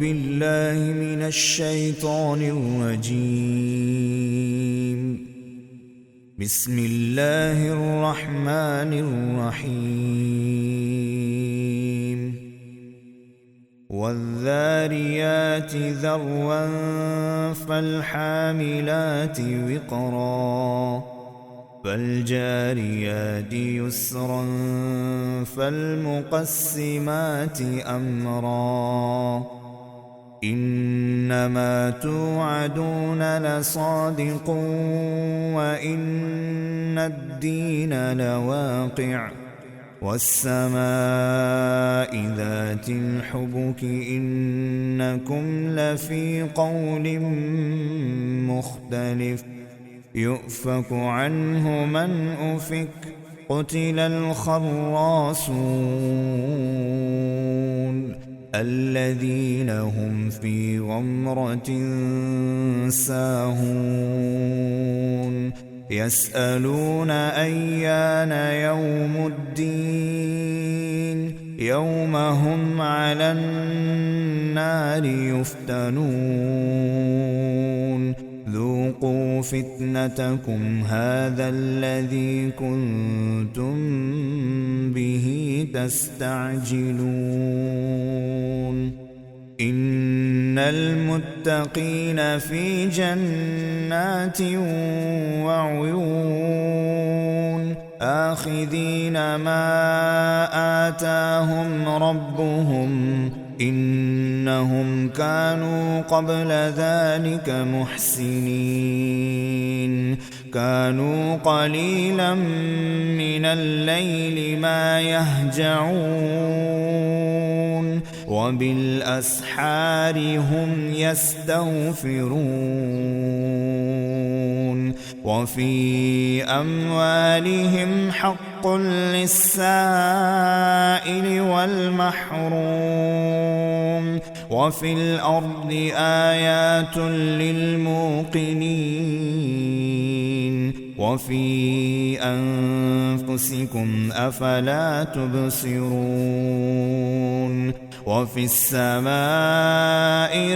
بالله من الشيطان الرجيم. بسم الله الرحمن الرحيم. والذاريات ذروا فالحاملات وقرا فالجاريات يسرا فالمقسمات أمرا إنما توعدون لصادق وإن الدين لواقع والسماء ذات الحبك إنكم لفي قول مختلف يؤفك عنه من أفك قتل الخراصون الذين هم في غمرة ساهون يسألون أيان يوم الدين يوم هم على النار يفتنون ذوقوا فتنتكم هذا الذي كنتم به تستعجلون إن المتقين في جنات وعيون آخذين ما آتاهم ربهم إنهم كانوا قبل ذلك محسنين كانوا قليلا من الليل ما يهجعون وبالأسحار هم يستغفرون وفي أموالهم حق للسائل والمحروم وفي الأرض آيات للموقنين وفي أنفسكم أفلا تبصرون وفي السماء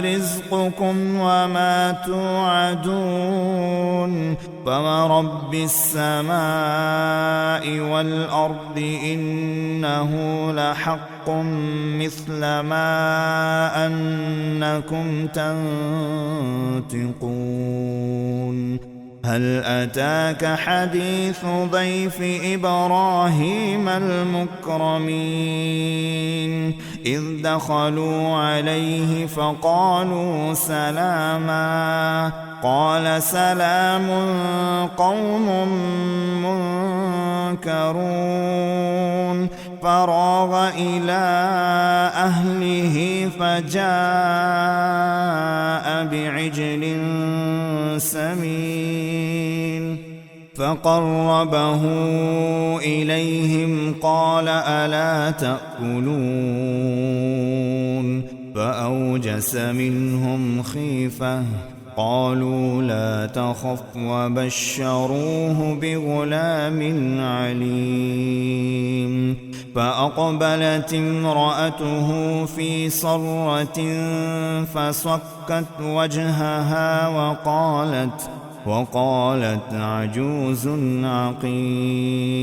رزقكم وما توعدون فورب السماء والأرض إنه لحق مثل ما أنكم تنطقون هل أتاك حديث ضيف إبراهيم المكرمين إذ دخلوا عليه فقالوا سلاما قال سلام قوم منكرون فراغ إلى أهله فجاء بعجل سمين فقربه إليهم قال ألا تأكلون فأوجس منهم خيفة قالوا لا تخف وبشروه بغلام عليم فأقبلت امرأته في صرة فصكت وجهها وقالت عجوز عقيم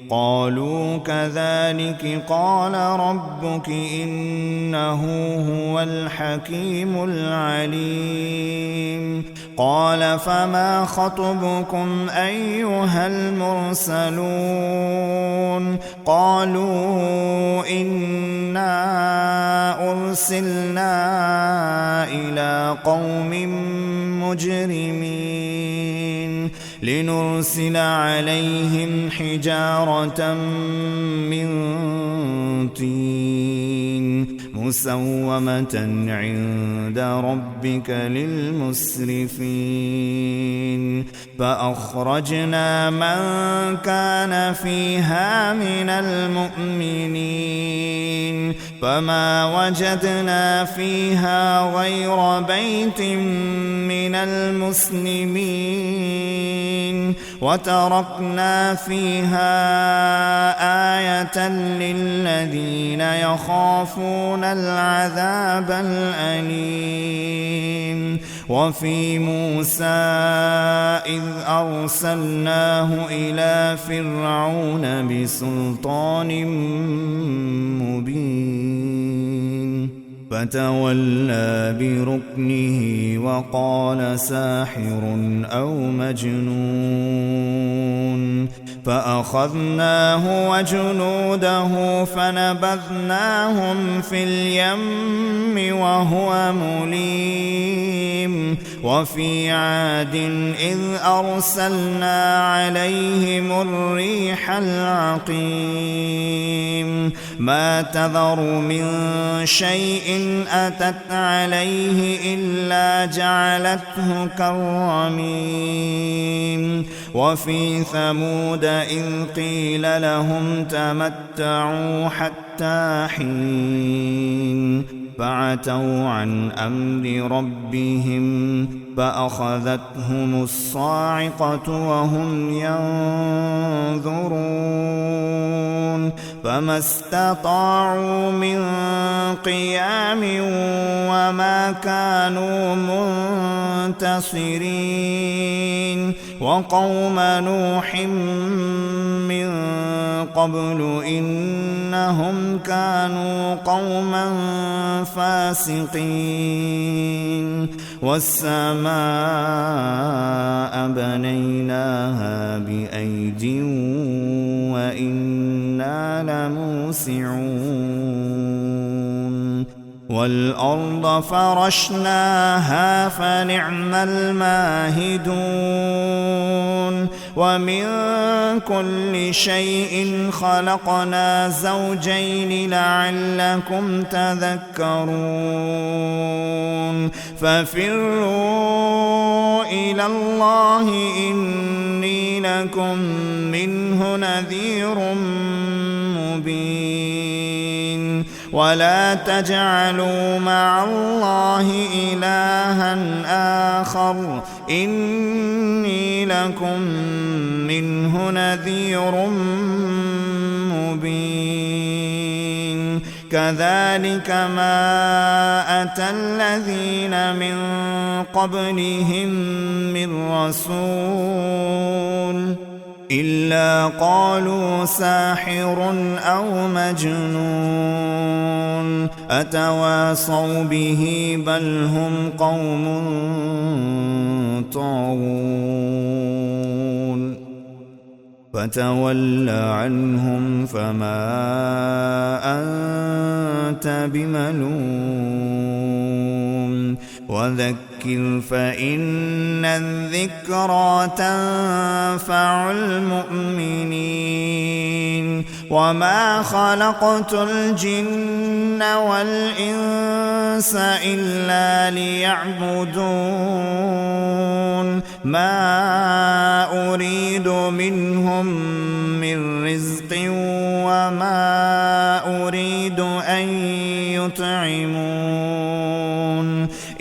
قالوا كذلك قال ربك إنه هو الحكيم العليم قال فما خطبكم أيها المرسلون قالوا إنا أرسلنا إلى قوم مجرمين لنرسل عليهم حجارة من طين مسومة عند ربك للمسرفين فأخرجنا من كان فيها من المؤمنين فما وجدنا فيها غير بيت من المسلمين وتركنا فيها آية للذين يخافون العذاب الأليم وفي موسى إذ أرسلناه إلى فرعون بسلطان مبين فتولى بركنه وقال ساحر أو مجنون فأخذناه وجنوده فنبذناهم في اليم وهو مليم وفي عاد إذ أرسلنا عليهم الريح العقيم ما تذر من شيء أتت عليه إلا جعلته كالرميم وفي ثمود إذ قيل لهم تمتعوا حتى حين فعتوا عن أمر ربهم فأخذتهم الصاعقة وهم ينظرون فما استطاعوا من قيام وما كانوا منتصرين وقوم نوح من قبل إنهم كانوا قوما فاسقين والسماء بنيناها بأيد وإنا لموسعون والأرض فرشناها فنعم الماهدون ومن كل شيء خلقنا زوجين لعلكم تذكرون ففروا إلى الله إني لكم منه نذير مبين ولا تجعلوا مع الله إلها آخر إني لكم منه نذير مبين كذلك ما أتى الذين من قبلهم من رسول إلا قالوا ساحر أو مجنون أتواصوا به بل هم قوم طاغون فتول عنهم فما أنت بملوم وذكر فإن الذكرى تنفع المؤمنين وما خلقت الجن والإنس إلا ليعبدون ما أريد منهم من رزق وما أريد أن يطعمون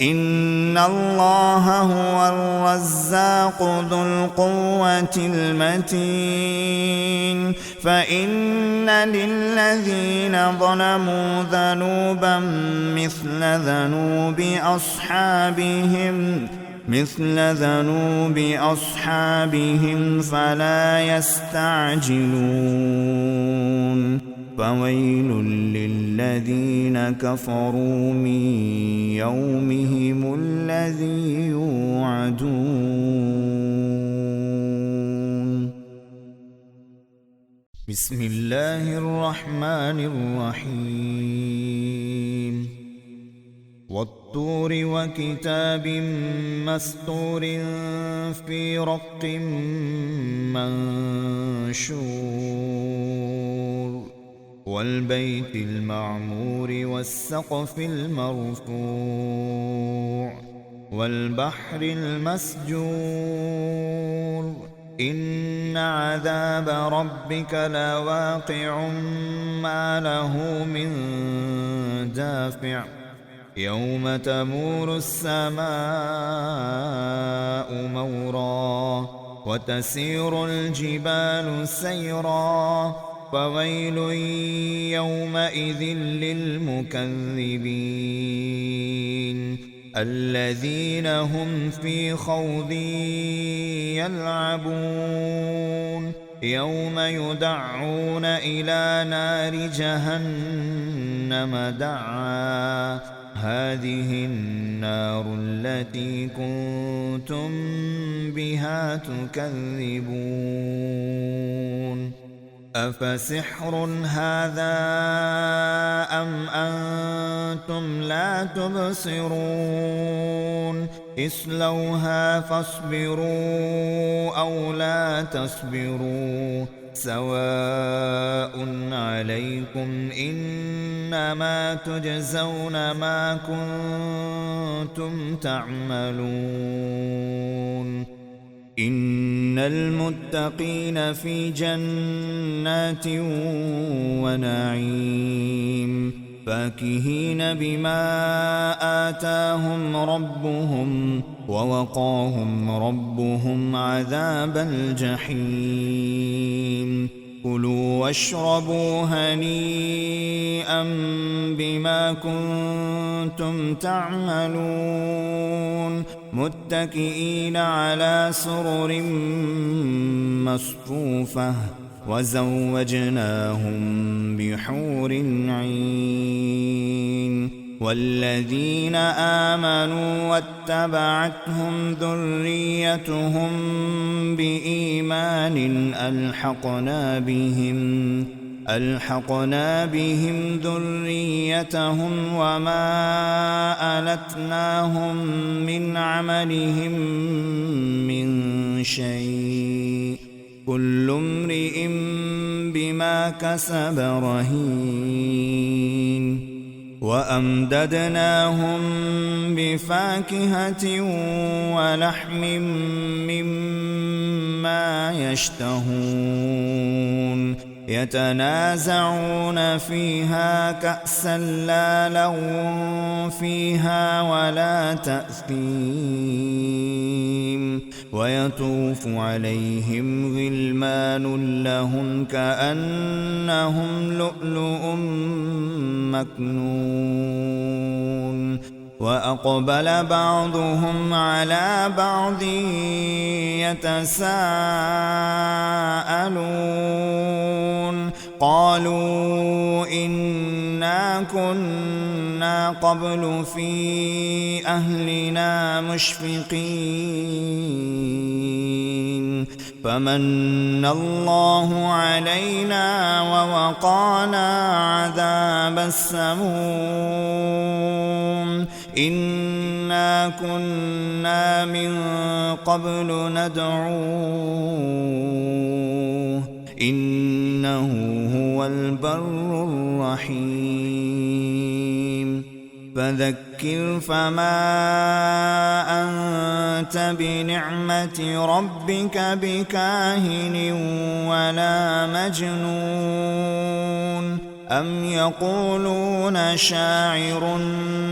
إن الله هو الرزاق ذو القوة المتين فإن للذين ظلموا ذنوبا مثل ذنوب أصحابهم فلا يستعجلون فويل للذين كفروا من يومهم الذي يوعدون بسم الله الرحمن الرحيم والطور وكتاب مسطور في رق منشور والبيت المعمور والسقف المرفوع والبحر المسجور إن عذاب ربك لواقع ما له من دافع يوم تمور السماء مورا وتسير الجبال سيرا فويل يومئذ للمكذبين الذين هم في خوض يلعبون يوم يدعون إلى نار جهنم دعا هذه النار التي كنتم بها تكذبون أفسحر هذا أم أنتم لا تبصرون اصلوها فاصبروا أو لا تصبروا سواء عليكم إنما تجزون ما كنتم تعملون إن المتقين في جنات ونعيم فاكهين بما آتاهم ربهم ووقاهم ربهم عذاب الجحيم كلوا واشربوا هنيئا بما كنتم تعملون متكئين على سرر مصفوفة وزوجناهم بحور عين والذين آمنوا واتبعتهم ذريتهم بإيمان ألحقنا بهم ذريتهم وما ألتناهم من عملهم من شيء كل امرئ بما كسب رهين وأمددناهم بفاكهة ولحم مما يشتهون يتنازعون فيها كأسا لا لغو فيها ولا تأثيم ويطوف عليهم غلمان لهم كأنهم لؤلؤ مكنون وأقبل بعضهم على بعض يتساءلون قالوا إنا كنا قبل في أهلنا مشفقين فمن الله علينا ووقانا عذاب السموم إنا كنا من قبل ندعوه إنه هو البر الرحيم فذكر فما أنت بنعمة ربك بكاهن ولا مجنون أم يقولون شاعر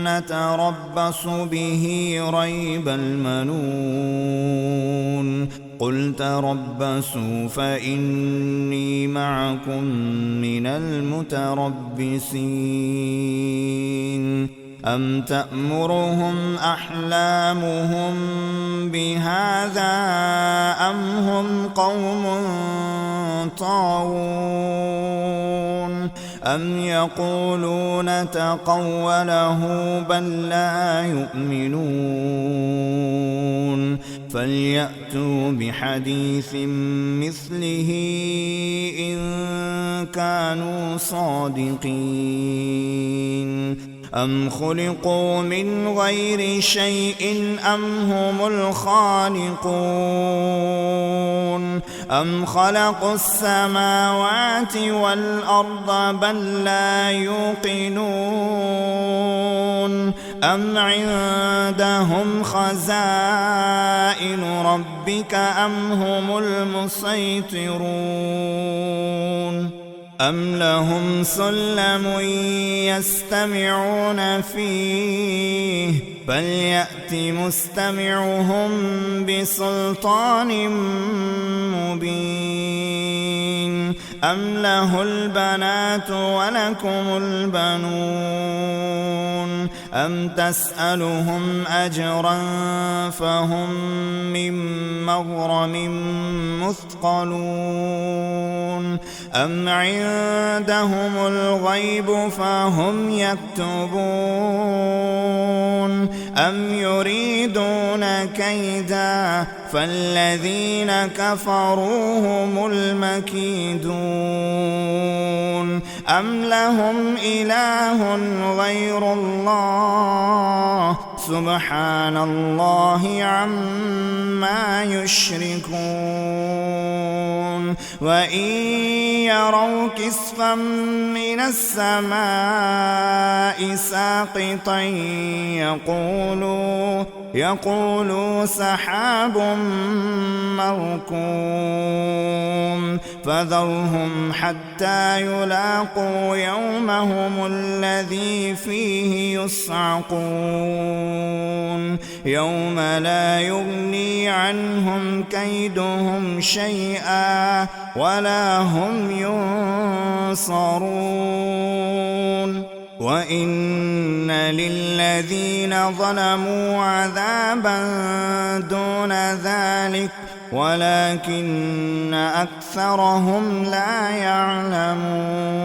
نتربص به ريب المنون قل تربصوا فإني معكم من المتربصين أم تأمرهم أحلامهم بهذا أم هم قوم طاغون أم يقولون تقوله بل لا يؤمنون فليأتوا بحديث مثله إن كانوا صادقين أم خلقوا من غير شيء أم هم الخالقون أم خلقوا السماوات والأرض بل لا يوقنون أم عندهم خزائن ربك أم هم المسيطرون أم لهم سلم يستمعون فيه فليأت مستمعهم بسلطان مبين أم له البنات ولكم البنون أم تسألهم أجرا فهم من مغرم مثقلون أم عندهم الغيب فهم يكتبون أم يريدون كيدا فالذين كفروا هم المكيدون أم لهم إله غير الله سبحان الله عما يشركون وإن يروا كسفا من السماء ساقطا يقولوا سحاب مركوم فذرهم حتى يلاقوا يومهم الذي فيه يصعقون يوم لا يغني عنهم كيدهم شيئا ولا هم ينصرون وإن للذين ظلموا عذابا دون ذلك ولكن أكثرهم لا يعلمون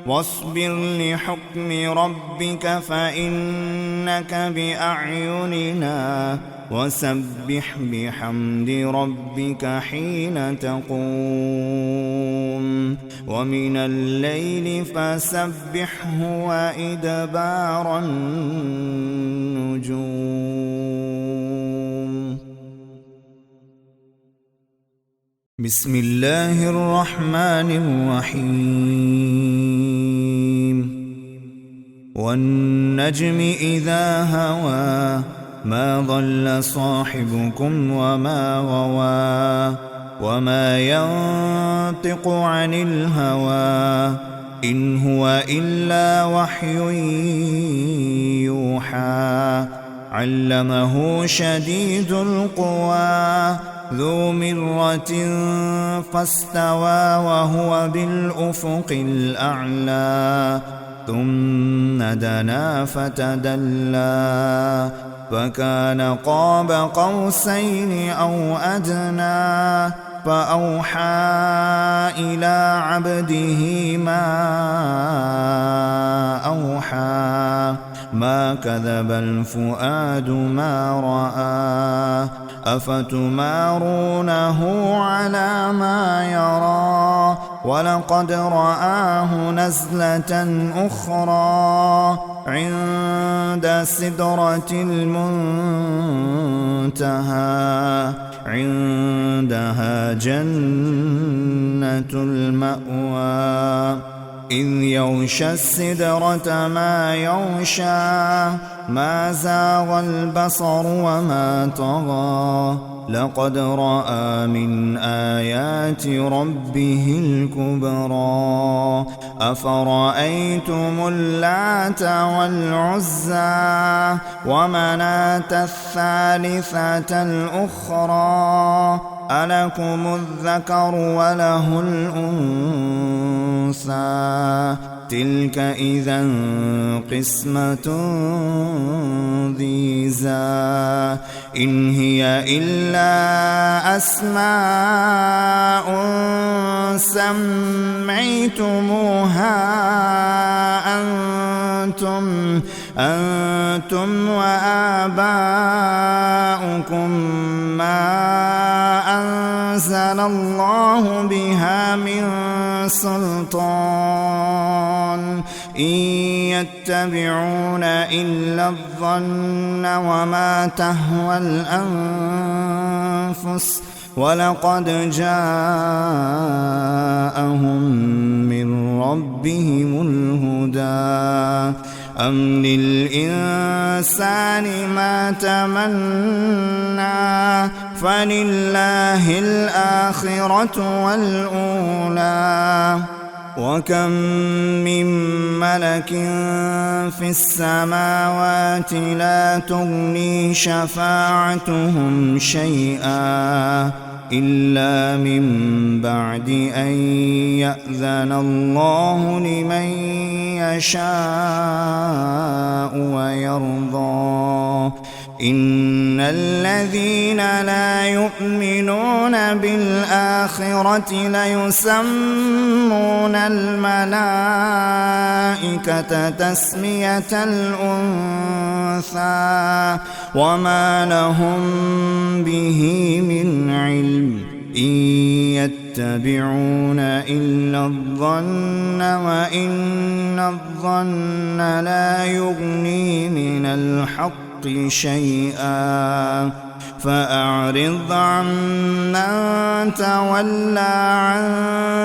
واصبر لحكم ربك فإنك بأعيننا وسبح بحمد ربك حين تقوم ومن الليل فسبحه وإدبار النجوم بسم الله الرحمن الرحيم والنجم إذا هوى ما ضل صاحبكم وما غوى وما ينطق عن الهوى إن هو إلا وحي يوحى علمه شديد القوى ذو مرة فاستوى وهو بالأفق الأعلى ثم دنا فتدلى فكان قاب قوسين أو أدنى فأوحى إلى عبده ما أوحى ما كذب الفؤاد ما رأى أفتمارونه على ما يرى ولقد رآه نزلة أخرى عند سدرة المنتهى عندها جنة المأوى إذ يغشى السدرة ما يغشى ما زاغ البصر وما طغى لقد رأى من آيات ربه الكبرى أفرأيتم اللات والعزى ومناة الثالثة الأخرى ألكم الذكر وله الأنثى تلك إذا قسمة ضيزى إن هي إلا أسماء سميتموها أنتم وآباؤكم ما أنزل الله بها من سلطان إن يتبعون إلا الظن وما تهوى الأنفس ولقد جاءهم من ربهم الهدى أم للإنسان ما تمنى فلله الآخرة والأولى وكم من ملك في السماوات لا تغني شفاعتهم شيئا إلا من بعد أن يأذن الله لمن يشاء ويرضى إن الذين لا يؤمنون بالآخرة ليسمون الملائكة تسمية الأنثى وما لهم به من علم إن يتبعون إلا الظن وإن الظن لا يغني من الحق شيئا فأعرض عمن تولى عن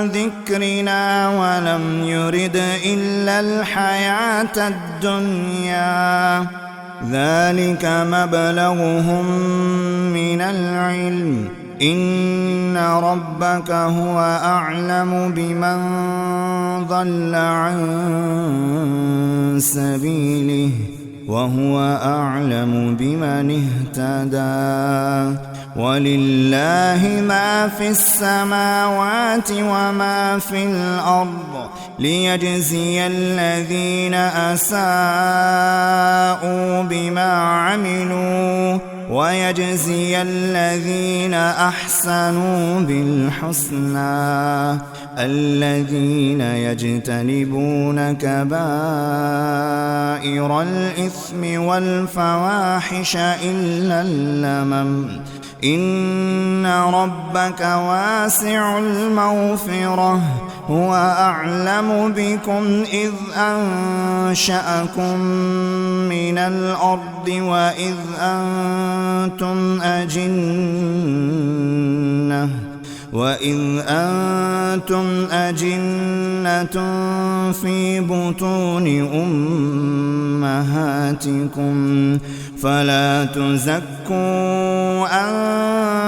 ذكرنا ولم يرد إلا الحياة الدنيا ذلك مبلغهم من العلم إن ربك هو أعلم بمن ضل عن سبيله وهو أعلم بمن اهتدى ولله ما في السماوات وما في الأرض ليجزي الذين أساءوا بما عملوا ويجزي الذين أحسنوا بالحسنى الذين يجتنبون كبائر الإثم والفواحش إلا اللمم إن ربك واسع المغفرة هو أعلم بكم إذ أنشأكم من الأرض وإذ أنتم أجنة في بطون أمهاتكم فلا تزكوا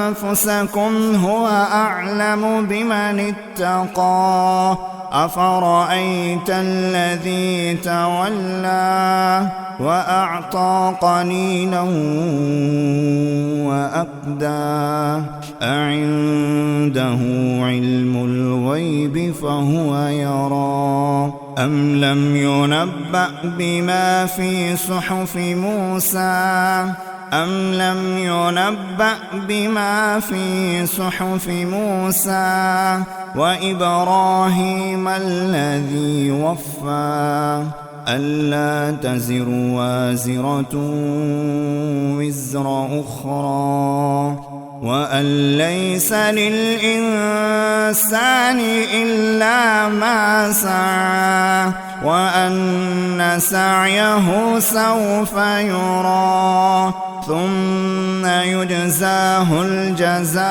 أنفسكم هو أعلم بمن اتقى أفرأيت الذي تولى وأعطى قليلا وأكدى أعنده علم الغيب فهو يرى أم لم ينبأ بما في صحف موسى وإبراهيم الذي وفى ألا تزر وازرة وزر أخرى وأن ليس للإنسان إلا ما سعى وأن سعيه سوف يرى ثم يجزاه الجزاء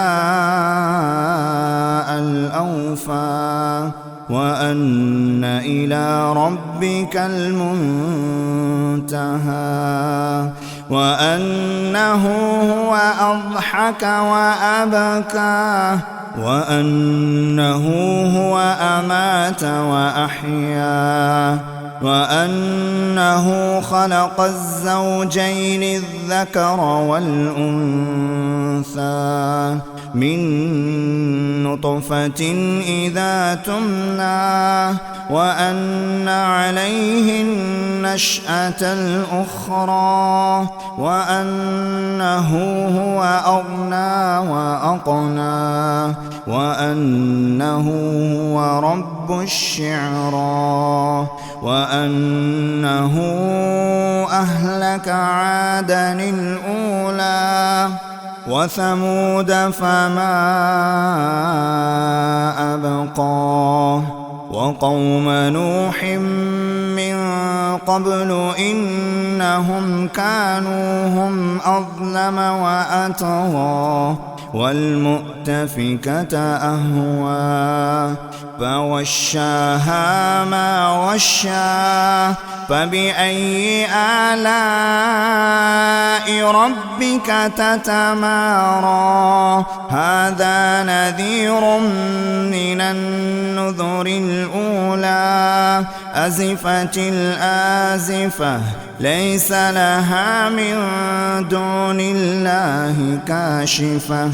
الأوفى وأن إلى ربك المنتهى وأنه هو أضحك وأبكى وأنه هو أمات وأحيا وأنه خلق الزوجين الذكر والأنثى من نطفة إذا تمنى وأن عليه النشأة الأخرى وأنه هو أغنى وأقنى وأنه هو رب الشعرى وأنه أهلك عادا الأولى وثمود فما أبقى وقوم نوح من قبل إنهم كانوا هم أظلم وأطغى والمؤتفكة أهوى فوشاها ما وشى فبأي آلاء ربك تتمارى هذا نذير من النذر الأولى أزفت الآزفة ليس لها من دون الله كاشفة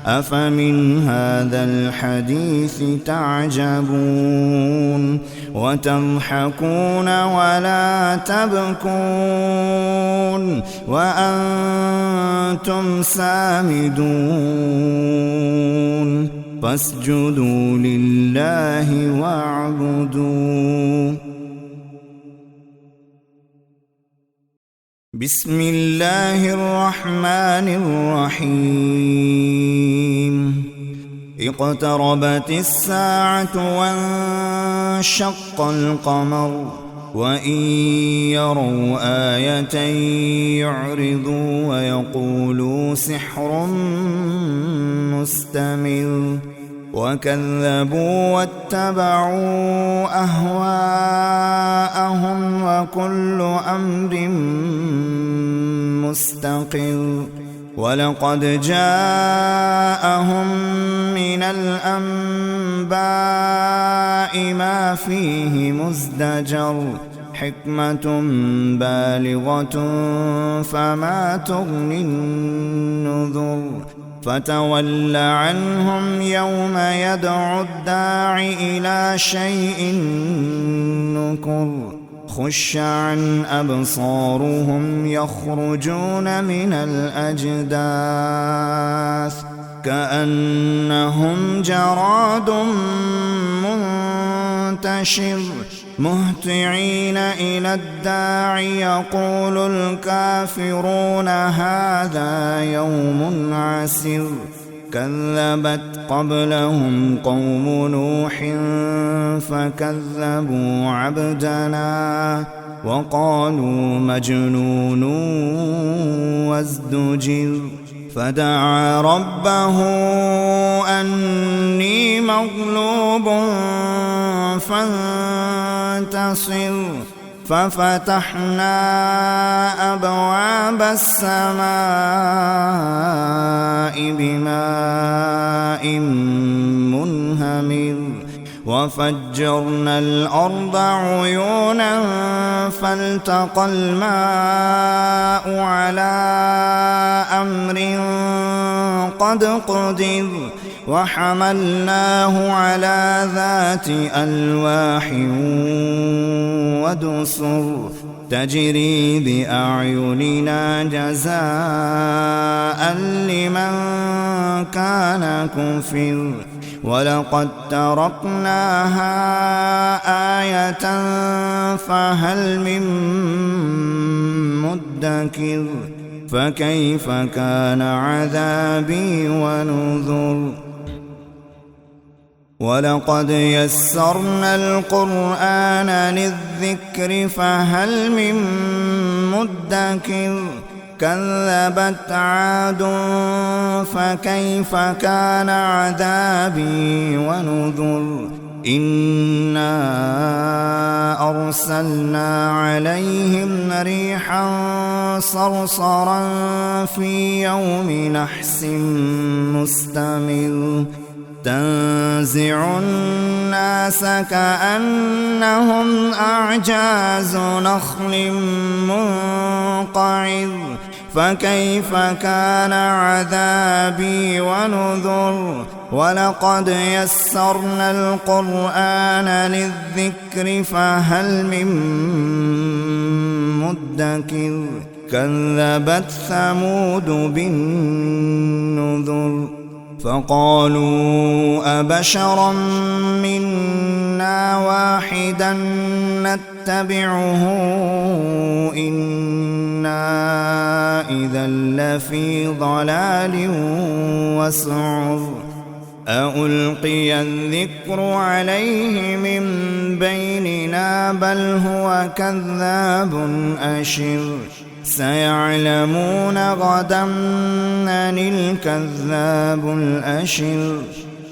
أفمن هذا الحديث تعجبون وتضحكون ولا تبكون وأنتم سامدون فاسجدوا لله واعبدوا بسم الله الرحمن الرحيم اقتربت الساعة وانشق القمر وإن يروا آية يعرضوا ويقولوا سحر مستمر وكذبوا واتبعوا أهواءهم وكل أمر مستقر ولقد جاءهم من الأنباء ما فيه مزدجر حكمة بالغة فما تغني النذر فتول عنهم يوم يدعو الداع إلى شيء نكر خش عن أبصارهم يخرجون من الأجداث كأنهم جراد منتشر مهطعين إلى الداع يقول الكافرون هذا يوم عسر كذبت قبلهم قوم نوح فكذبوا عبدنا وقالوا مجنون وازدجر فدعا ربه أني مغلوب فانتصر ففتحنا أبواب السماء بماء منهمر وفجرنا الأرض عيونا فالتقى الماء على أمر قد قدر وحملناه على ذات ألواح ودسر تجري بأعيننا جزاء لمن كان كفر ولقد تركناها آية فهل من مدكر فكيف كان عذابي ونذر ولقد يسرنا القرآن للذكر فهل من مدكر كذبت عاد فكيف كان عذابي ونذر إنا أرسلنا عليهم ريحا صرصرا في يوم نحس مستمر تنزع الناس كأنهم أعجاز نخل منقعر فكيف كان عذابي ونذر ولقد يسرنا القرآن للذكر فهل من مدكر كذبت ثمود بالنذر فقالوا أبشرا منا واحدا نتبعه إنا إذا لفي ضلال وسعر أألقي الذكر عليه من بيننا بل هو كذاب أشر سيعلمون غدا من الكذاب الأشر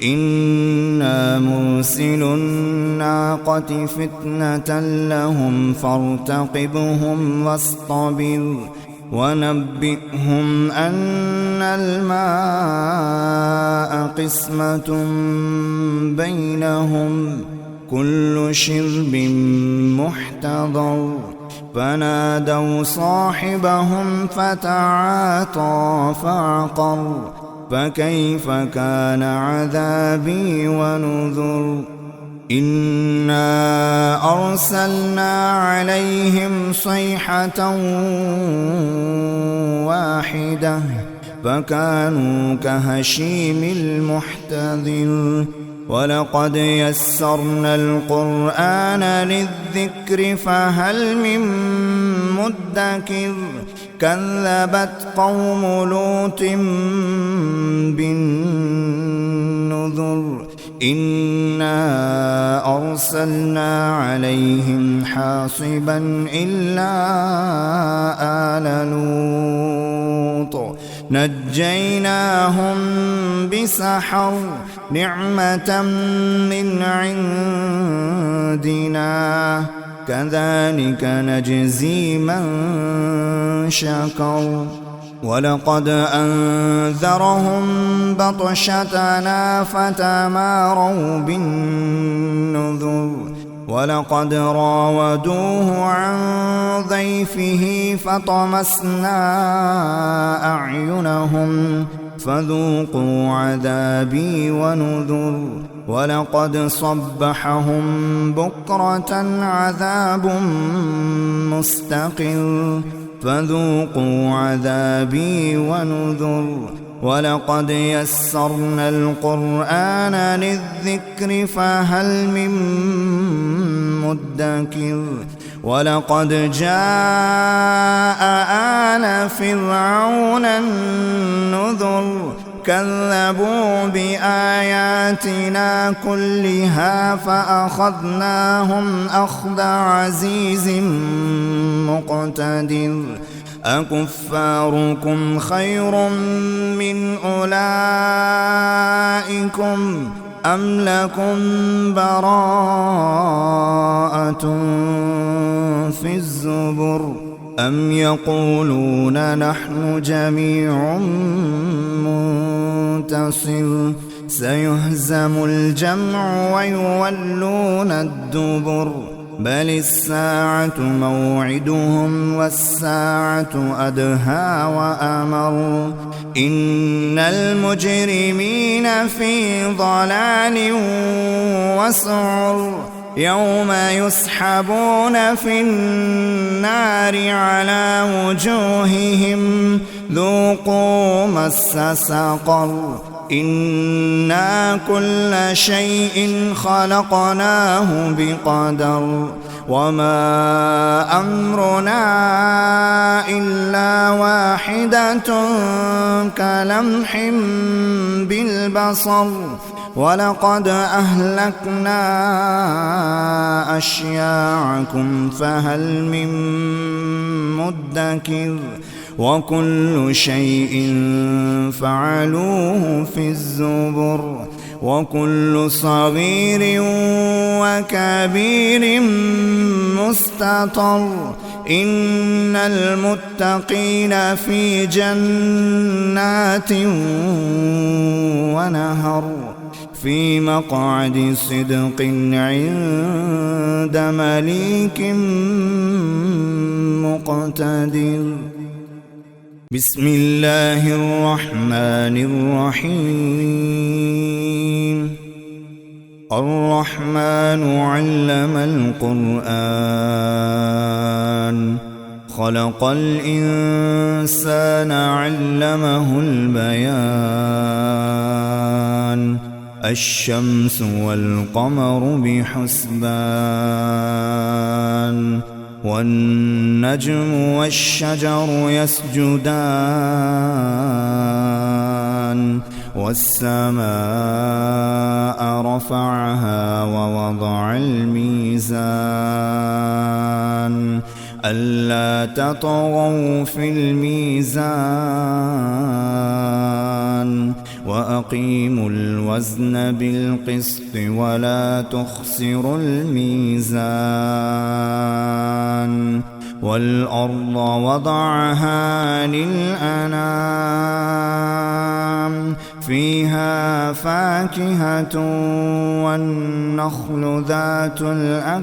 إنا مرسل الناقة فتنة لهم فارتقبهم واصطبر ونبئهم أن الماء قسمة بينهم كل شرب محتضر فنادوا صاحبهم فتعاطى فعقر فكيف كان عذابي ونذر إنا أرسلنا عليهم صيحة واحدة فكانوا كهشيم المحتضر ولقد يسرنا القرآن للذكر فهل من مدكر كذبت قوم لوط بالنذر إنا أرسلنا عليهم حاصبا إلا آل لوط نجيناهم بسحر نعمة من عندنا كذلك نجزي من شكر ولقد أنذرهم بطشتنا فتماروا بالنذر ولقد راودوه عن ضيفه فطمسنا أعينهم فذوقوا عذابي ونذر ولقد صبحهم بكرة عذاب مستقر فذوقوا عذابي ونذر ولقد يسرنا القرآن للذكر فهل من مدكر ولقد جاء آل فرعون النذر كذبوا بآياتنا كلها فأخذناهم أخذ عزيز مقتدر أكفاركم خير من أولئكم أم لكم براءة في الزبر أم يقولون نحن جميع منتصر سيهزم الجمع ويولون الدبر بل الساعة موعدهم والساعة أدهى وأمر إن المجرمين في ضلال وسعر يوم يسحبون في النار على وجوههم ذوقوا مس سقر إنا كل شيء خلقناه بقدر وما أمرنا إلا واحدة كلمح بالبصر ولقد أهلكنا أشياعكم فهل من مدكر وكل شيء فعلوه في الزبر وكل صغير وكبير مستطر إن المتقين في جنات ونهر في مقعد صدق عند مليك مقتدر بسم الله الرحمن الرحيم الرحمن علم القرآن خلق الإنسان علمه البيان الشمس والقمر بحسبان والنجم والشجر يسجدان والسماء رفعها ووضع الميزان ألا تطغوا في الميزان وأقيموا الوزن بالقسط ولا تخسروا الميزان والأرض وضعها للأنام فيها فاكهة والنخل ذات الأكمام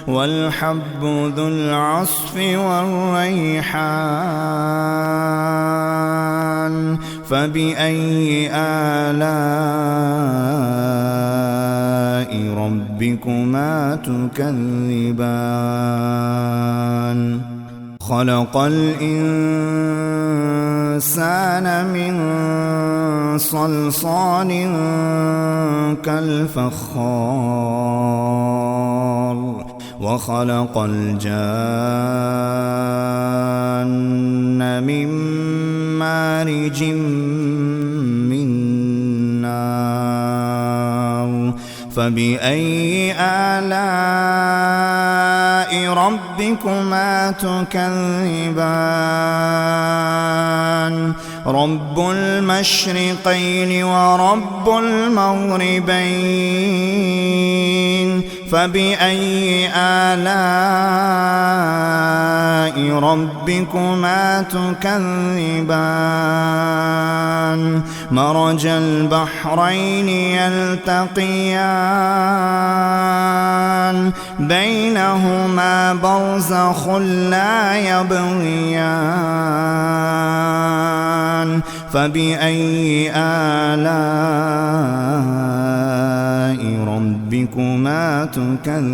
والحب ذو العصف والريحان فبأي آلاء ربكما تكذبان خلق الإنسان من صلصال كالفخار وخلق الجان من مارج من نار فبأي آلاء ربكما تكذبان رب المشرقين ورب المغربين فبأي آلاء ربكما تكذبان مرج البحرين يلتقيان بينهما برزخ لا يبغيان فبأي آلاء ربكما تكذبان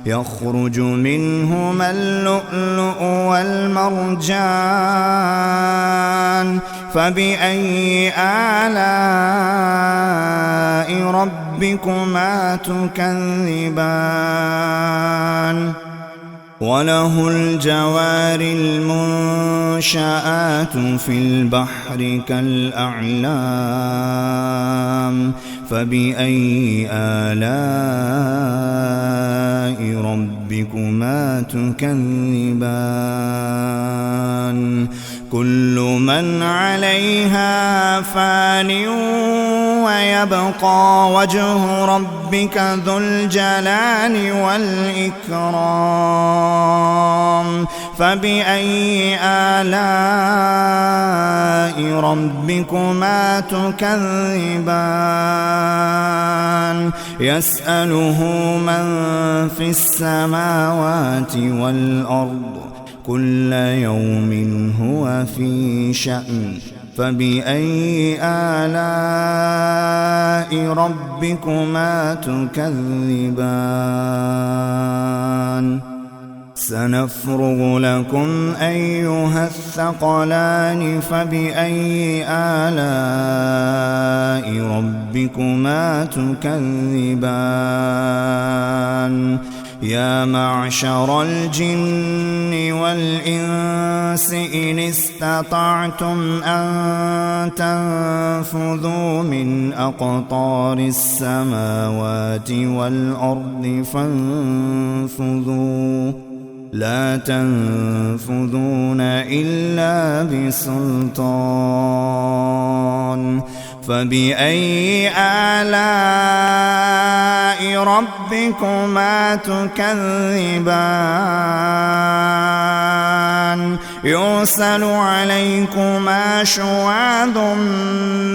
يخرج منهما اللؤلؤ والمرجان فبأي آلاء ربكما تكذبان وله الجوار المنشآت في البحر كالأعلام فبأي آلاء ربكما تكذبان كل من عليها فان ويبقى وجه ربك ذو الجلال والإكرام فبأي آلاء ربكما تكذبان يسأله من في السماوات والأرض كل يوم هو في شأن فبأي آلاء ربكما تكذبان سنفرغ لكم أيها الثقلان فبأي آلاء ربكما تكذبان يا معشر الجن والإنس إن استطعتم أن تنفذوا من أقطار السماوات والأرض فانفذوا لا تنفذون إلا بسلطان فبأي آلاء ربكما تكذبان يرسل عليكما شواظ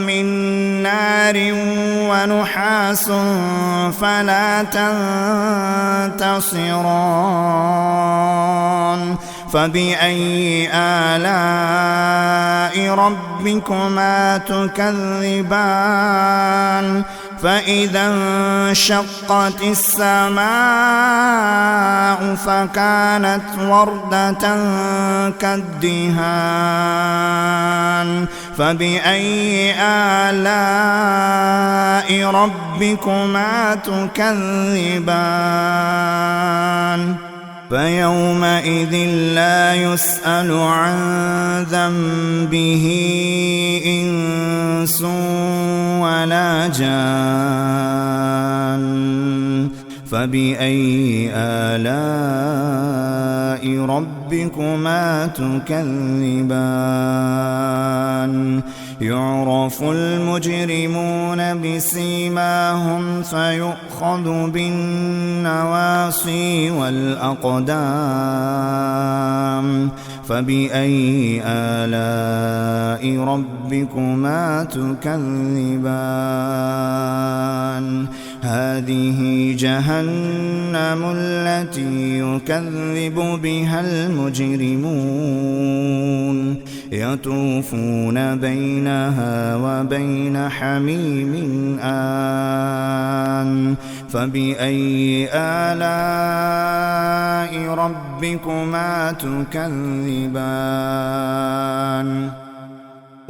من نار ونحاس فلا تنتصران فبأي آلاء ربكما تكذبان فإذا انشقت السماء فكانت وردة كالدهان فبأي آلاء ربكما تكذبان فيومئذ لا يسأل عن ذنبه إنس ولا جان فبأي آلاء ربكما تكذبان يعرف المجرمون بسيماهم فيؤخذ بالنواصي والأقدام فبأي آلاء ربكما تكذبان هذه جهنم التي يكذب بها المجرمون يطوفون بينها وبين حميم آن فبأي آلاء ربكما تكذبان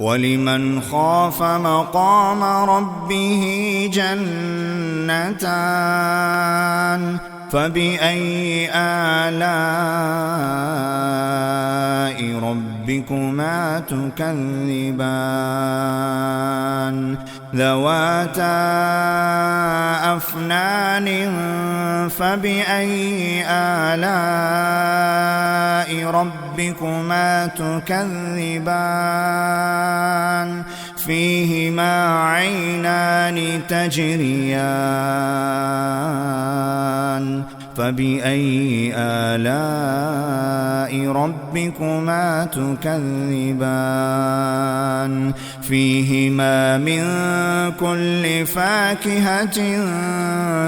ولمن خاف مقام ربه جنتان فبأي آلاء ربكما تكذبان ذواتا أفنان فبأي آلاء ربكما تكذبان فيهما عينان تجريان فبأي آلاء ربكما تكذبان فيهما من كل فاكهة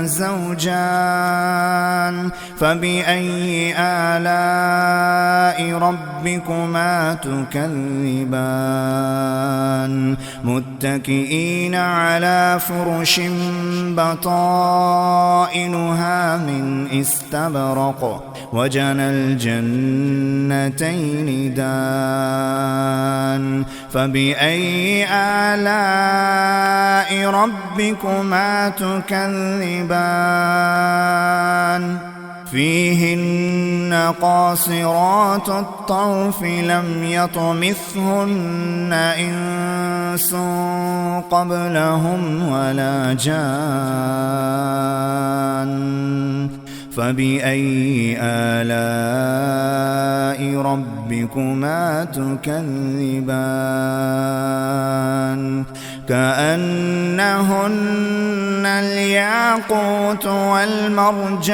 زوجان فبأي آلاء ربكما تكذبان متكئين على فرش بطائنها من استبرق وجنى الجنتين دان فبأي آلاء ربكما تكذبان فيهن قاصرات الطرف لم يطمثهن إنس قبلهم ولا جان فبأي آلاء ربكما تكذبان كأنهن الياقوت والمرجان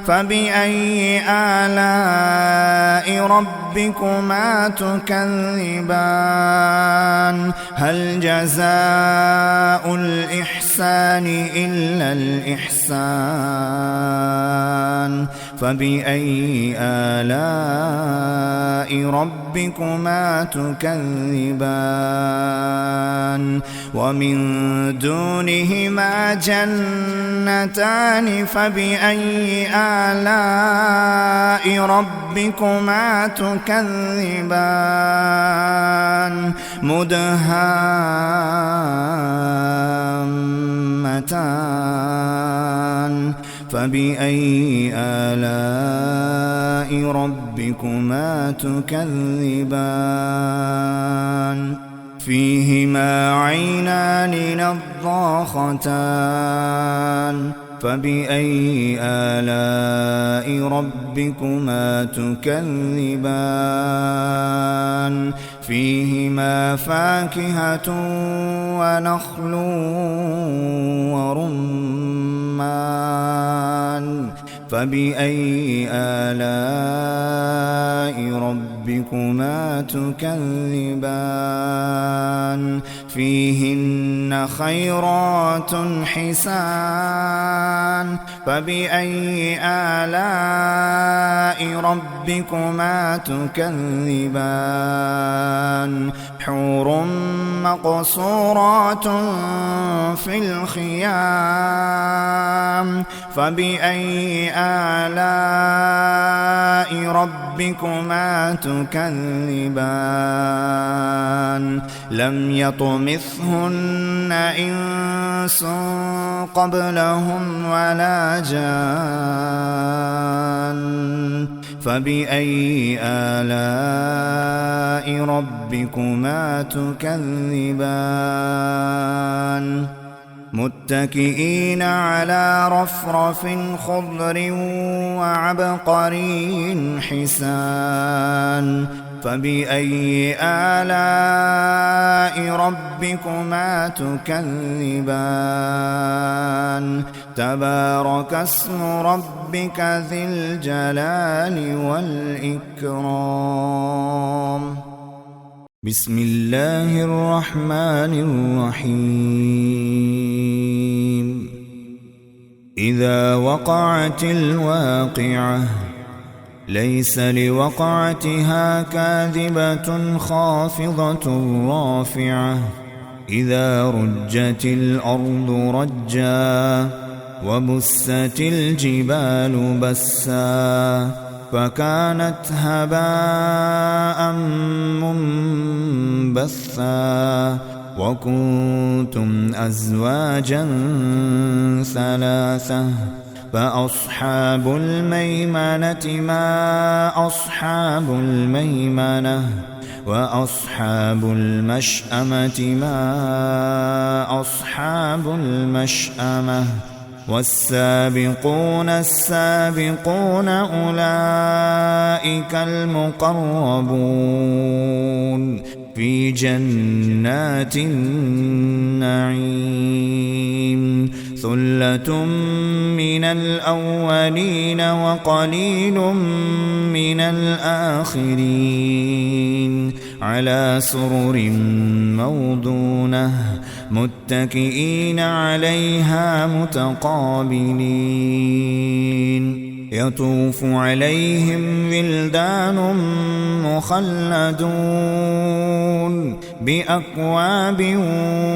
فبأي آلاء ربكما تكذبان هل جزاء الإحسان إلا الإحسان فبأي آلاء ربكما تكذبان ومن دونهما جنتان فبأي آلاء ربكما تكذبان مدهامتان فبأي آلاء ربكما تكذبان فيهما عينان نضاختان فبأي آلاء ربكما تكذبان فيهما فاكهة ونخل ورمان فبأي آلاء ربكما تكذبان فيهن خيرات حسان فبأي آلاء ربكما تكذبان حور مقصورات في الخيام فبأي آلاء ربكما تكذبان لم يطمثهن إنس قبلهم ولا جان فبأي آلاء ربكما تكذبان متكئين على رفرف خضر وعبقري حسان فبأي آلاء ربكما تكذبان تبارك اسم ربك ذي الجلال والإكرام بسم الله الرحمن الرحيم إذا وقعت الواقعة ليس لوقعتها كاذبة خافضة رافعة إذا رجت الأرض رجا وبست الجبال بسا فكانت هباء منبثا وكنتم أزواجا ثلاثة فأصحاب الميمنة ما أصحاب الميمنة وأصحاب المشأمة ما أصحاب المشأمة والسابقون السابقون أولئك المقربون في جنات النعيم ثلة من الأولين وقليل من الآخرين على سرر موضونة متكئين عليها متقابلين يطوف عليهم ولدان مخلدون بأكواب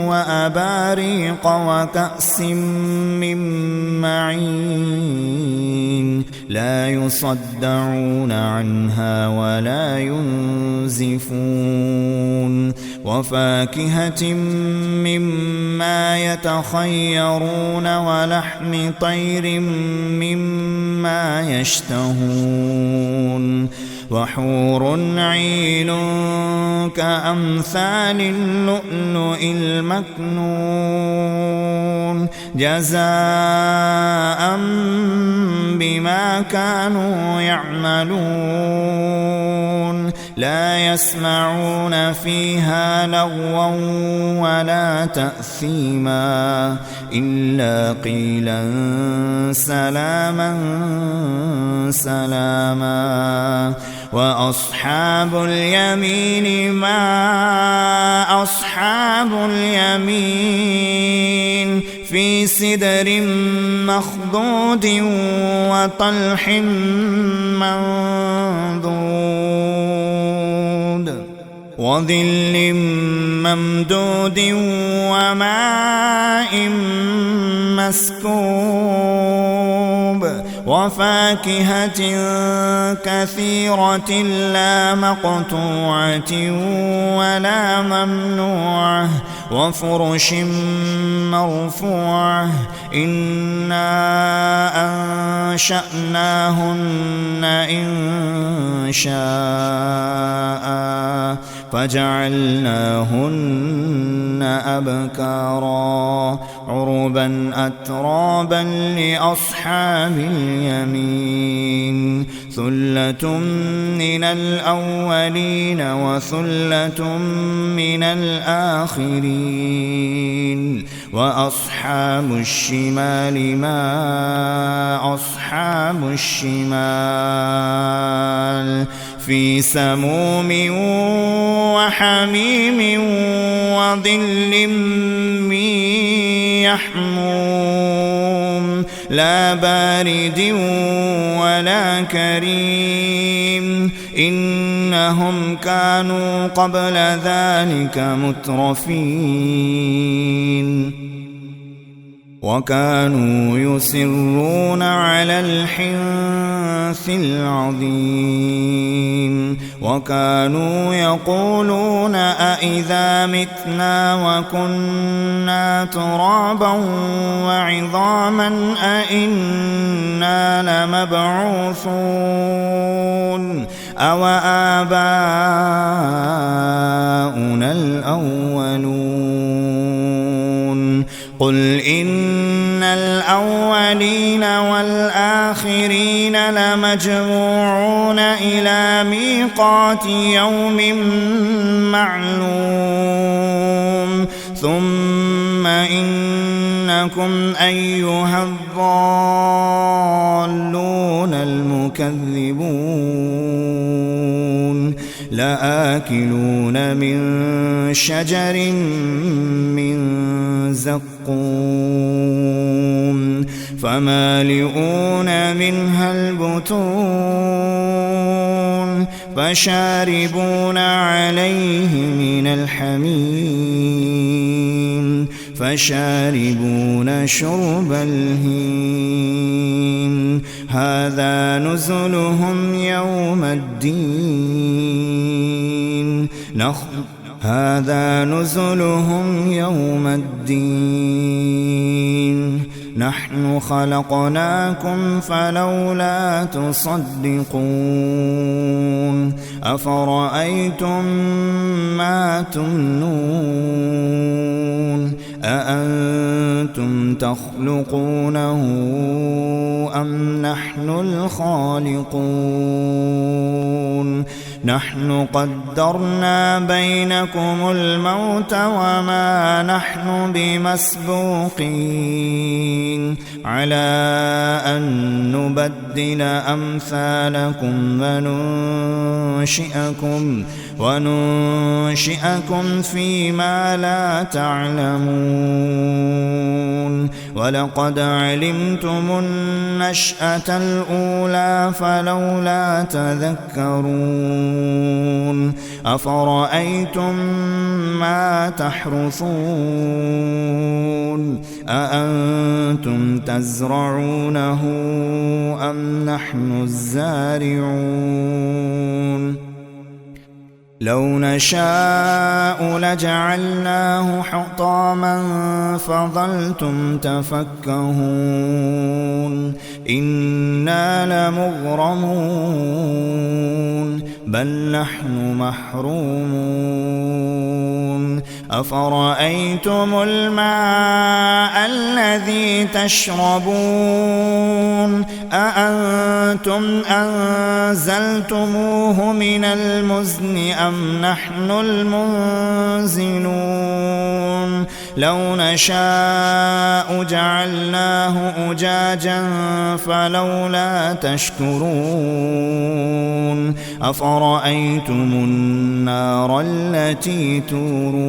وأباريق وكأس من معين لا يصدعون عنها ولا ينزفون وفاكهة مما يتخيرون ولحم طير مما يشتهون وحور عين كأمثال اللؤلؤ المكنون جزاء بما كانوا يعملون لا يسمعون فيها لغوا ولا تأثيما إلا قيلا سلاما سلاما وأصحاب اليمين ما أصحاب اليمين في سدر مخضود وطلح منضود وظل ممدود وماء مسكوب وفاكهة كثيرة لا مقطوعة ولا ممنوعة وفرش مرفوعة إنا أنشأناهن إن شاء فجعلناهن أبكارا عربا أترابا لأصحاب اليمين ثلة من الأولين وثلة من الآخرين وأصحاب الشمال ما أصحاب الشمال في سموم وحميم وظل من يحموم لا بارد ولا كريم إنهم كانوا قبل ذلك مترفين وكانوا يصرون على الحنث العظيم وكانوا يقولون أإذا متنا وكنا ترابا وعظاما أإنا لمبعوثون أو آباؤنا الأولون قل إن الأولين والآخرين لمجموعون إلى ميقات يوم معلوم ثم إنكم أيها الضالون المكذبون لآكلون من شجر من زقوم فمالئون منها البطون فشاربون عليه من الحميم فشاربون شرب الهيم هذا نزلهم يوم الدين هذا نزلهم يوم الدين نحن خلقناكم فلولا تصدقون أفرأيتم ما تمنون أأنتم تخلقونه أم نحن الخالقون نحن قدرنا بينكم الموت وما نحن بمسبوقين على أن نبدل أمثالكم وننشئكم فيما لا تعلمون ولقد علمتم النشأة الأولى فلولا تذكرون أفرأيتم ما تحرثون أأنتم تزرعونه أم نحن الزارعون لو نشاء لجعلناه حطاما فظلتم تفكهون إنا لمغرمون بل نحن محرومون أفرأيتم الماء الذي تشربون أأنتم أنزلتموه من المزن أم نحن المنزلون لو نشاء جعلناه أجاجا فلولا تشكرون أفرأيتم النار التي تورون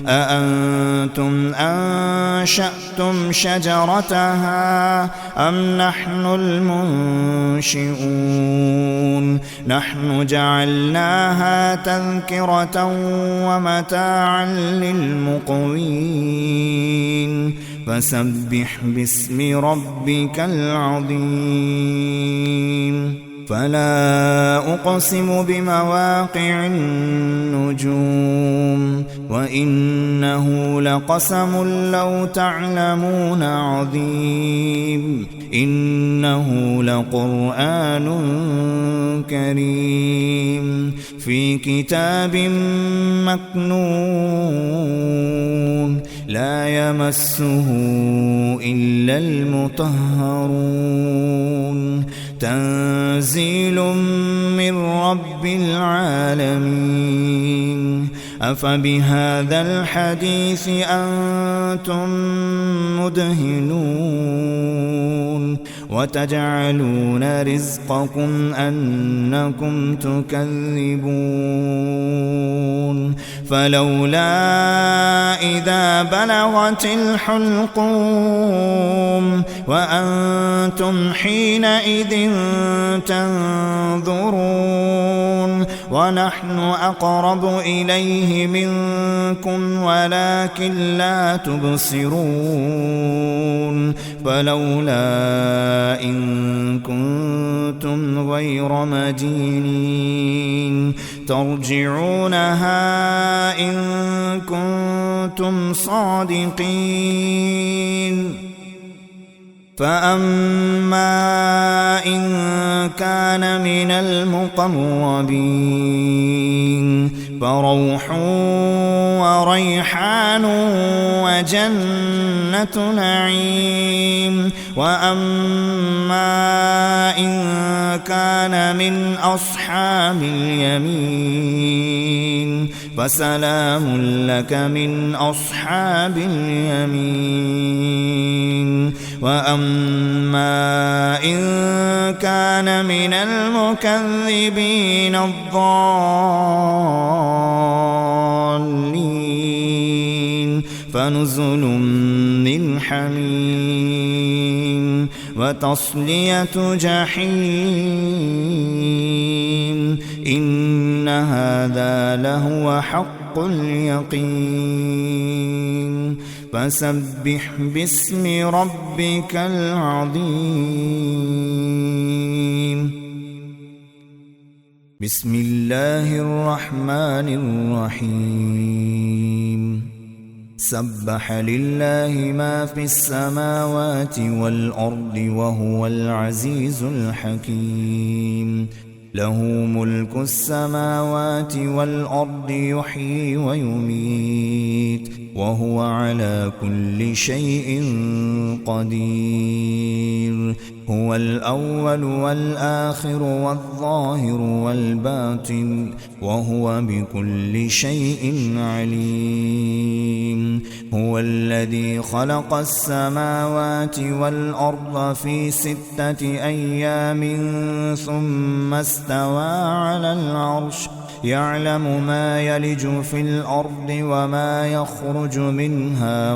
أأنتم أنشأتم شجرتها أم نحن المنشئون نحن جعلناها تذكرة ومتاعا للمقوين فسبح باسم ربك العظيم فلا أقسم بمواقع النجوم وإنه لقسم لو تعلمون عظيم إنه لقرآن كريم في كتاب مكنون لا يمسه إلا المطهرون تنزيل من رب العالمين أفبهذا الحديث أنتم مدهنون وتجعلون رزقكم أنكم تكذبون فلولا إذا بلغت الحلقوم وأنتم حينئذ تنظرون ونحن أقرب إليه منكم ولكن لا تبصرون فلولا إن كنتم غير مدينين ترجعونها إن كنتم صادقين فأما إن كان من المقربين فروح وريحان وجنة نعيم. وأما إن كان من أصحاب اليمين فسلام لك من أصحاب اليمين. وأما إن كان من المكذبين الضالين فنزل من حميم وتصلية جحيم. إن هذا لهو حق اليقين. فسبح باسم ربك العظيم. بسم الله الرحمن الرحيم. سبح لله ما في السماوات والأرض وهو العزيز الحكيم. له ملك السماوات والأرض يحيي ويميت وهو على كل شيء قدير. هو الأول والآخر والظاهر والباطن وهو بكل شيء عليم. هو الذي خلق السماوات والأرض في 6 أيام ثم استوى على العرش يعلم ما يلج في الأرض وما يخرج منها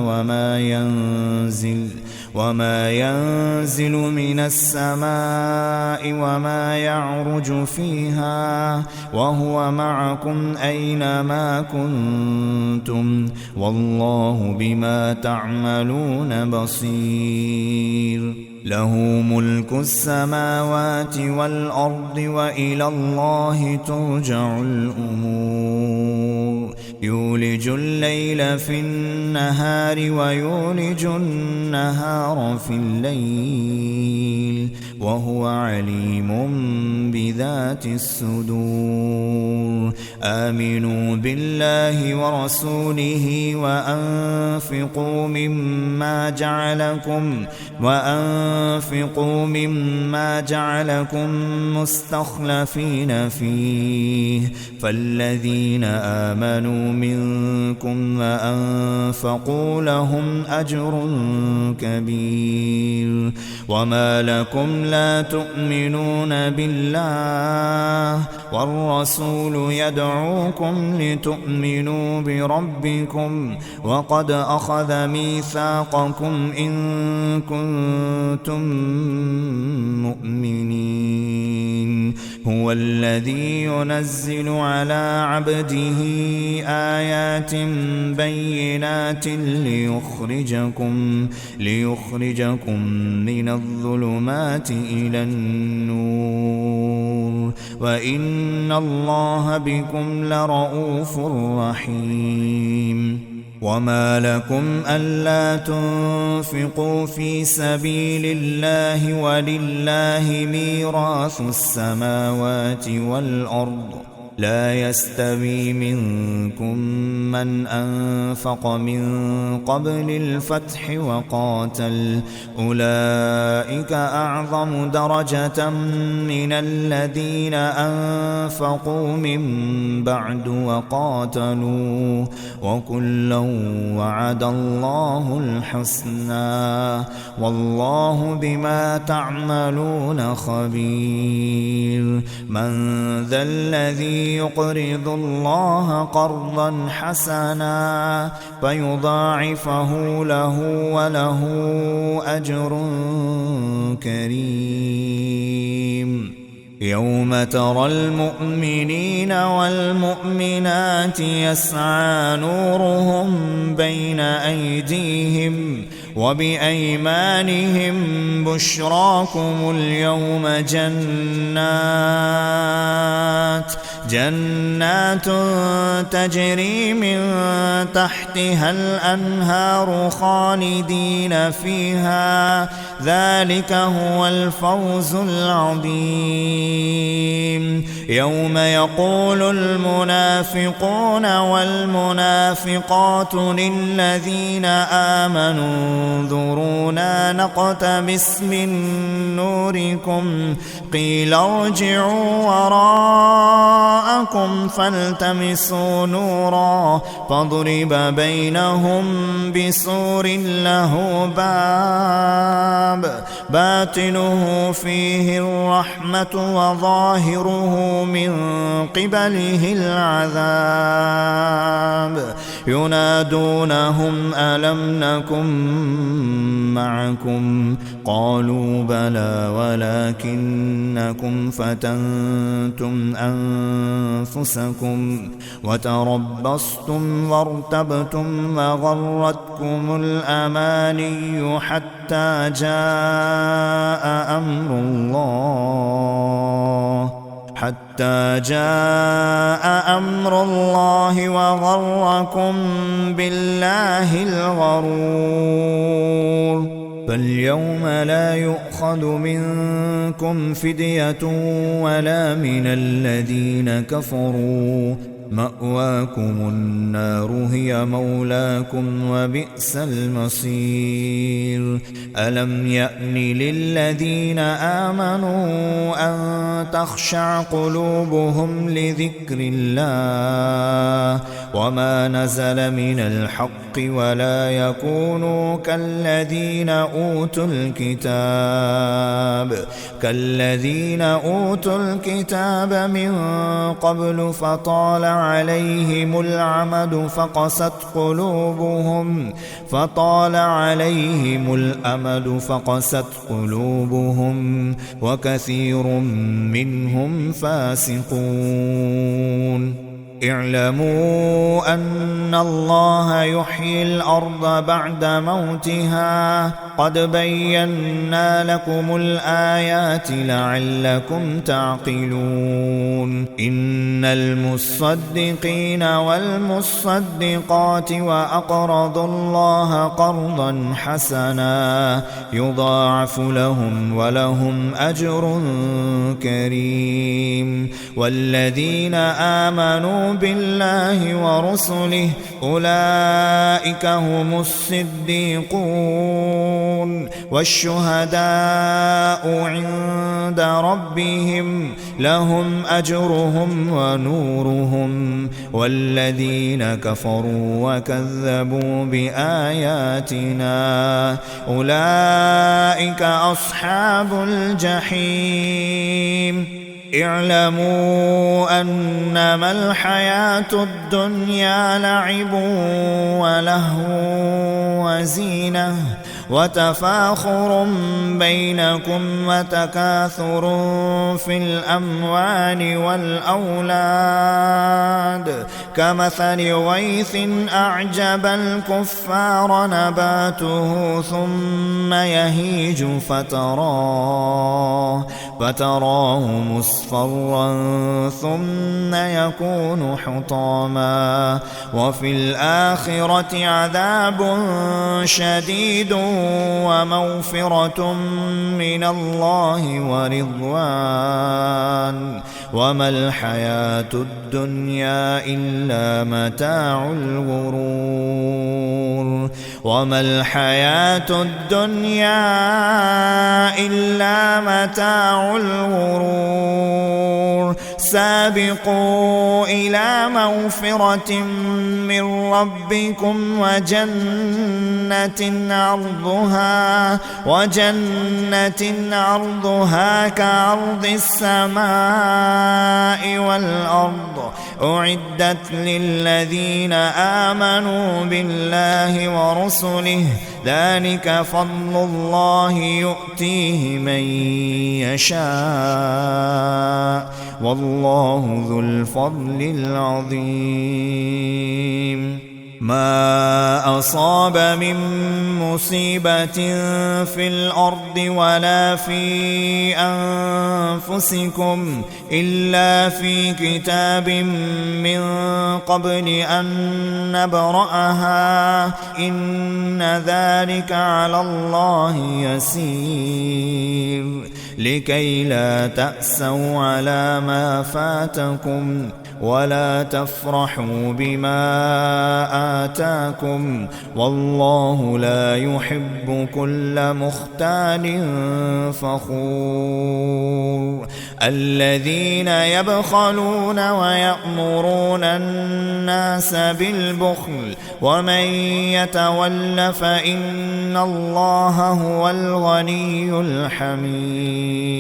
وما ينزل من السماء وما يعرج فيها وهو معكم أينما كنتم والله بما تعملون بصير. له ملك السماوات والأرض وإلى الله ترجع الأمور. يولج الليل في النهار ويولج النهار في الليل وهو عليم بذات الصدور. آمنوا بالله ورسوله وأنفقوا مما جعلكم مستخلفين فيه فالذين آمنوا منكم وأنفقوا لهم أجر كبير. وما لكم لا تؤمنون بالله والرسول يدعوكم لتؤمنوا بربكم وقد أخذ ميثاقكم إن كنتم مؤمنين. هو الذي ينزل على عبده آيات بينات ليخرجكم من الظلمات إلى النور وإن الله بكم لرؤوف رحيم. وما لكم ألا تنفقوا في سبيل الله ولله ميراث السماوات والأرض لا يستوي منكم من أنفق من قبل الفتح وقاتل أولئك أعظم درجة من الذين أنفقوا من بعد وقاتلوا وكلا وعد الله الحسنى والله بما تعملون خبير. من ذا الذي يقرض الله قرضا حسنا فيضاعفه له وله أجر كريم. يوم ترى المؤمنين والمؤمنات يسعى نورهم بين أيديهم وبأيمانهم بشراكم اليوم جنات تجري من تحتها الأنهار خالدين فيها ذلك هو الفوز العظيم يوم يقول المنافقون والمنافقات للذين آمنوا انظرونا نقتبس من نوركم قيل ارجعوا وراءكم فالتمسوا نورا فاضرب بينهم بسور له باب باطنه فيه الرحمة وظاهره من قبله العذاب ينادونهم ألم نكن معكم قالوا بلى ولكنكم فتنتم أنفسكم وتربصتم وارتبتم وغرتكم الأماني حتى جاء أمر الله وغركم بالله الغرور فاليوم لا يؤخذ منكم فدية ولا من الذين كفروا مأواكم النار هي مولاكم وبئس المصير ألم يأن للذين آمنوا أن تخشع قلوبهم لذكر الله وما نزل من الحق ولا يكونوا كالذين أوتوا الكتاب من قبل فطال عليهم الأمد فقست قلوبهم وكثير منهم فاسقون اعلموا أن الله يحيي الأرض بعد موتها قد بينا لكم الآيات لعلكم تعقلون إن المصدقين والمصدقات وأقرضوا الله قرضا حسنا يضاعف لهم ولهم أجر كريم والذين آمنوا بالله ورسله أولئك هم الصديقون والشهداء عند ربهم لهم أجرهم ونورهم والذين كفروا وكذبوا بآياتنا أولئك أصحاب الجحيم اعلموا أنما الحياة الدنيا لعب ولهو وزينة وتفاخر بينكم وتكاثر في الأموال والأولاد كمثل غيث أعجب الكفار نباته ثم يهيج فتراه مصفرا ثم يكون حطاما وفي الآخرة عذاب شديد ومغفرة من الله ورضوان وما الحياة الدنيا إلا متاع الغرور وما الحياة الدنيا إلا متاع الغرور سابقوا إلى مغفرة من ربكم وجنة عرضها كعرض السماء والأرض أعدت للذين آمنوا بالله ورسله ذلك فضل الله يؤتيه من يشاء والله ذو الفضل العظيم ما أصاب من مصيبة في الأرض ولا في أنفسكم إلا في كتاب من قبل أن نبرأها إن ذلك على الله يسير لكي لا تأسوا على ما فاتكم ولا تفرحوا بما آتاكم والله لا يحب كل مختال فخور الذين يبخلون ويأمرون الناس بالبخل ومن يتول فإن الله هو الغني الحميد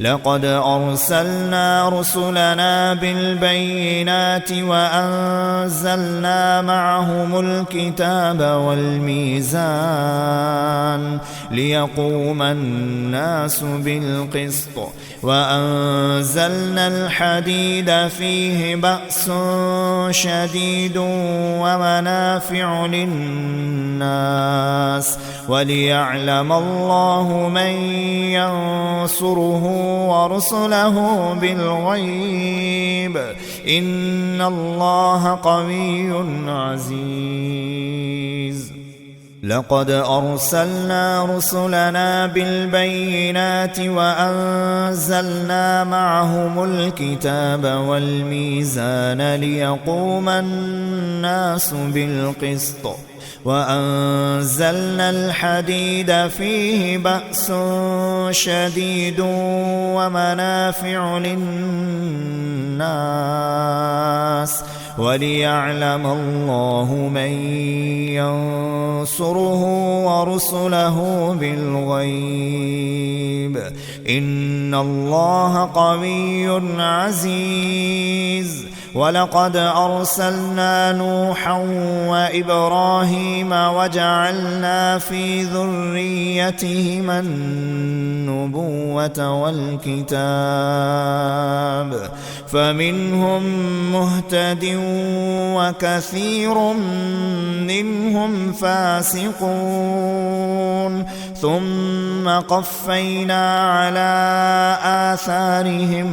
لقد أرسلنا رسلنا بالبينات وأنزلنا معهم الكتاب والميزان ليقوم الناس بالقسط وأنزلنا الحديد فيه بأس شديد ومنافع للناس وليعلم الله من ينصره ورسله بالغيب إن الله قوي عزيز لقد أرسلنا رسلنا بالبينات وأنزلنا معهم الكتاب والميزان ليقوم الناس بالقسط وأنزلنا الحديد فيه بأس شديد ومنافع للناس وليعلم الله من ينصره ورسله بالغيب إن الله قوي عزيز ولقد أرسلنا نوحا وإبراهيم وجعلنا في ذريتهما النبوة والكتاب فمنهم مهتد وكثير منهم فاسقون ثم قفينا على آثارهم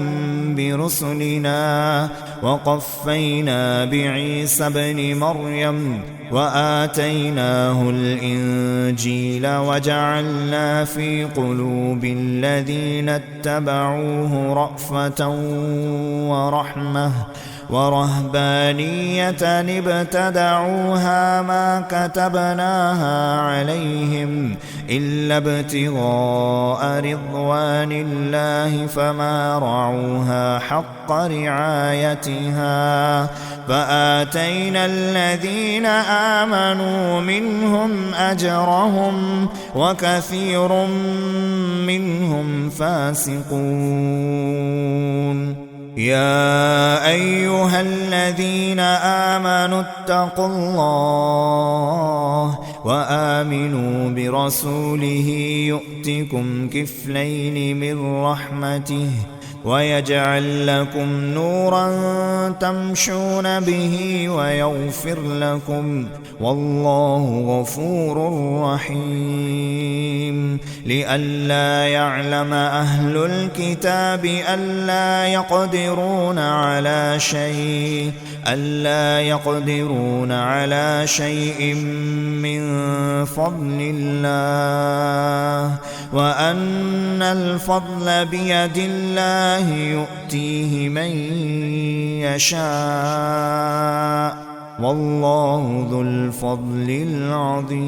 برسلنا وقفينا بعيسى ابن مريم وآتيناه الإنجيل وجعلنا في قلوب الذين اتبعوه رأفة ورحمة ورهبانية ابتدعوها ما كتبناها عليهم إلا ابتغاء رضوان الله فما رعوها حق رعايتها فآتينا الذين آمنوا منهم أجرهم وكثير منهم فاسقون يا أيها الذين آمنوا اتقوا الله وآمنوا برسوله يؤتكم كفلين من رحمته ويجعل لكم نورا تمشون به ويغفر لكم والله غفور رحيم لئلا يعلم أهل الكتاب ألا يقدرون على شيء من فضل الله وأن الفضل بيد الله يؤتيه من يشاء والله ذو الفضل العظيم